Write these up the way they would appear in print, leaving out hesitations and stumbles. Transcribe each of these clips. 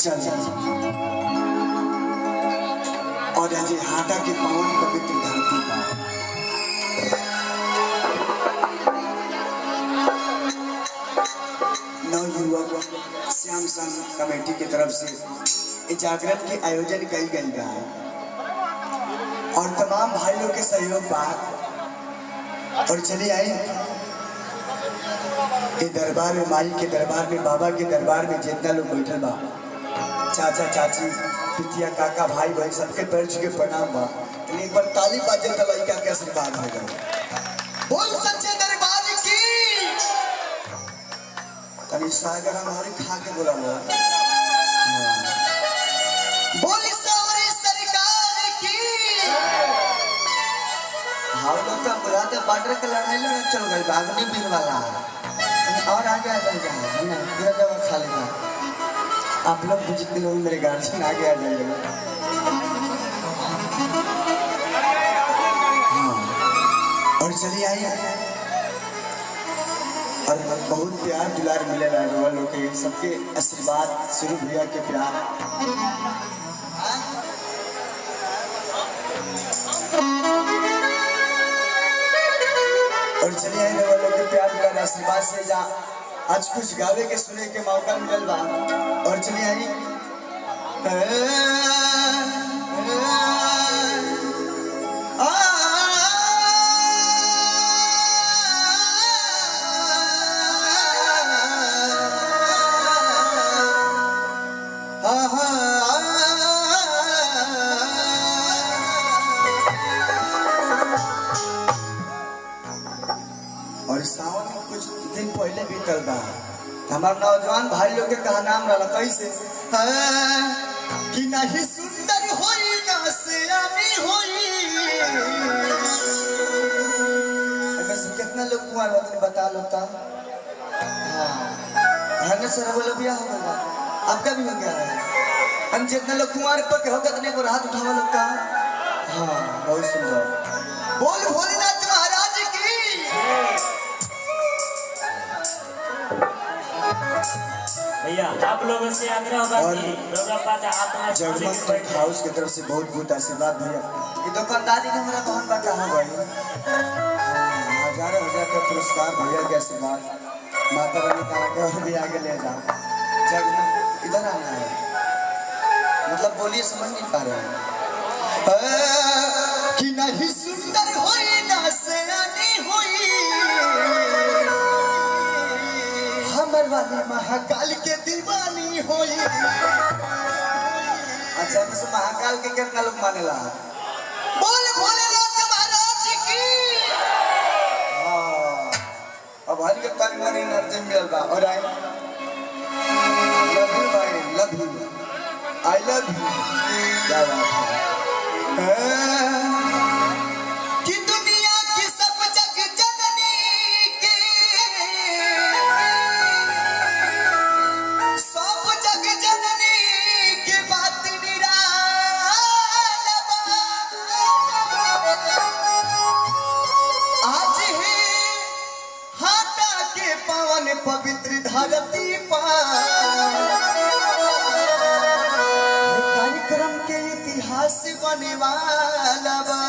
चल और आज हाटा के पावन पवित्र धरती पर नवयुवक श्याम संघ कमेटी की तरफ से जागरण के आयोजन कई गई है और तमाम भाई लोग के सहयोग बाद और चली आई ये दरबार में, माई के दरबार में, बाबा के दरबार में जितना लोग बैठल बा, चाचा चाची पितिया काका भाई भाई सबके पैर छुके प्रणाम बा। एक बार ताली बाजे तो लड़का के आशीर्वाद हो गए। बोल सच्चे दरबार की तनी सागर हमारे खा के बोला हुआ। बोल सावरी सरकार की हाउ लोग का बुलाते बॉर्डर के लड़ाई लड़ चल गई बागनी बीर वाला और आगे आ जाएगा ना पूरा जगह खाली था। आप लोग जितने लोग मेरे गार्जियन आगे आ जाइएगा। हाँ और चलिए आइए और बहुत प्यार दुलार मिले रहा लोग के सबके आशीर्वाद शुरू भैया के प्यार और चलिए आने वालों के प्यार दुलार आशीर्वाद से जा आज कुछ गावे के सुने के मौका मिलल बा और चलिए आई और सावन कुछ दिन पहले बीतल बा हमारे नौजवान भाई लोग के कहा नाम रहा कैसे कि नहीं सुंदर होई ना सियानी होई वैसे कितना लोग कुंवार होते बता लो ता हाँ ने सर बोलो बिया हो गया आपका भी हो गया है हम जितना लोग कुंवार पर के होगा इतने को हाथ उठावा लोग का हाँ बहुत सुंदर बोल भोलेनाथ महाराज की भैया आप लोगों से आग्रह होगा कि जगमग हाउस की तरफ से बहुत बहुत आशीर्वाद भैया। ये दुकानदारी में मेरा बहुत बड़ा हो गई हजारों हजार का पुरस्कार भैया के आशीर्वाद माता रानी तारा के और भी आगे ले जाओ। जगमग इधर आना है मतलब बोलिए समझ नहीं पा रहे कि नहीं सुंदर होई ना सियानी होई हमर वाली महाकाल के दीवानी होई। अच्छा इस महाकाल के कितना लोग मानेला बोल भोलेनाथ महाराज की हाँ अब हर के तन मन एनर्जी मिल बा और आई लव यू भाई love you I love you क्या बात है कि दुनिया की सब जग जननी के सब जग जननी के बात निराला आज है हाटा के पावन पवित्र धरती पर कार्यक्रम के इतिहास बने वाला बा।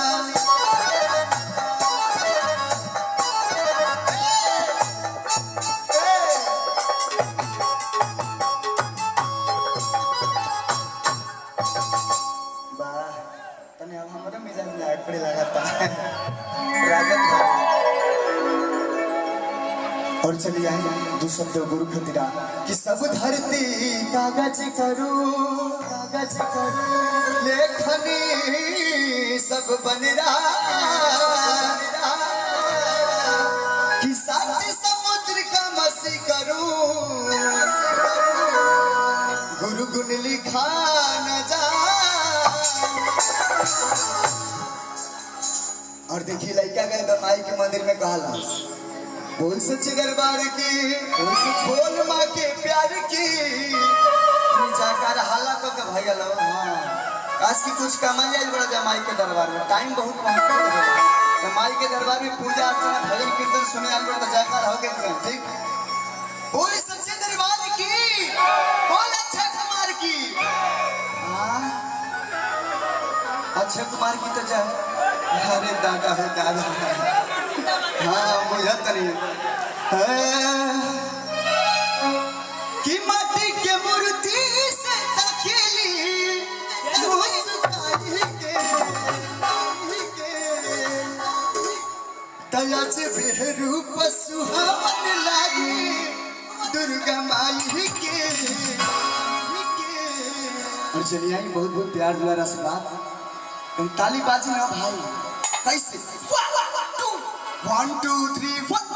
अब हमारा मिजाज लायक पड़े लगाता है और चली जाए दो शब्द गुरु खतिरा कि सब धरती कागज करू लेखनी सब बन रहा कि साथी समुद्र का मसी करू गुरु गुण लिखा न जा। और देखिए लड़का गए माई के मंदिर में कहला बोल सच्चे दरबार की बोल माँ के प्यार की जाकर हाला तो का भैया लो हाँ आज की कुछ कमाई आज बड़ा जा माई के दरबार में टाइम बहुत कम तो माई के दरबार में पूजा अर्चना भजन कीर्तन सुने आज बड़ा जाकर हो गए ठीक बोल सच्चे दरबार की बोल अच्छा कुमार की अक्षय कुमार की तो जाए। अरे दादा हो दादा, हाँ मुझे तरी कि माटी के मूर्ति से तकेली तयाच बेहरूप सुहावन लागी दुर्गा माई के। और चलिए आई बहुत बहुत प्यार दुलारा से बात ताली बाजी ना भाई कैसे 1 2 3 4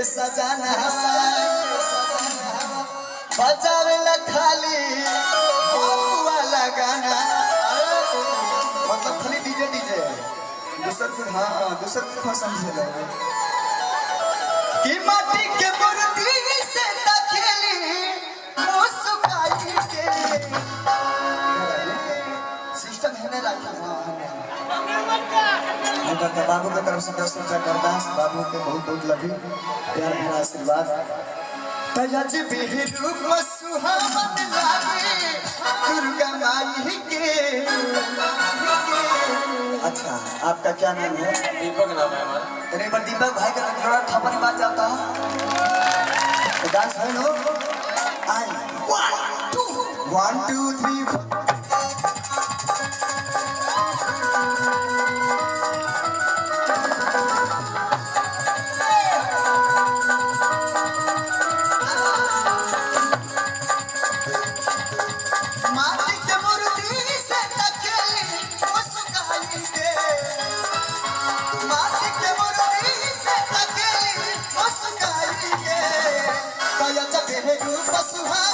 सजाना बजावेला खाली वाला गाना मतलब खाली डीजे डीजे दूसर कुछ हाँ दूसर कुछ समझे लोगे कि माटी के मूर्ति से तकेली मुस्काई के सिस्टम है ना रखा बाबू की तरफ से 10 रुपया करदास बाबू के बहुत बहुत लभी प्यार भरा आशीर्वाद तज बेरूप सुहावन लागे दुर्गा माई के। अच्छा आपका क्या नाम है? दीपक नाम है हमारा। तो एक बार दीपक भाई का थोड़ा थप्पड़ी बात जाता है तो डांस है लो आई 1 2 3 4 सुहा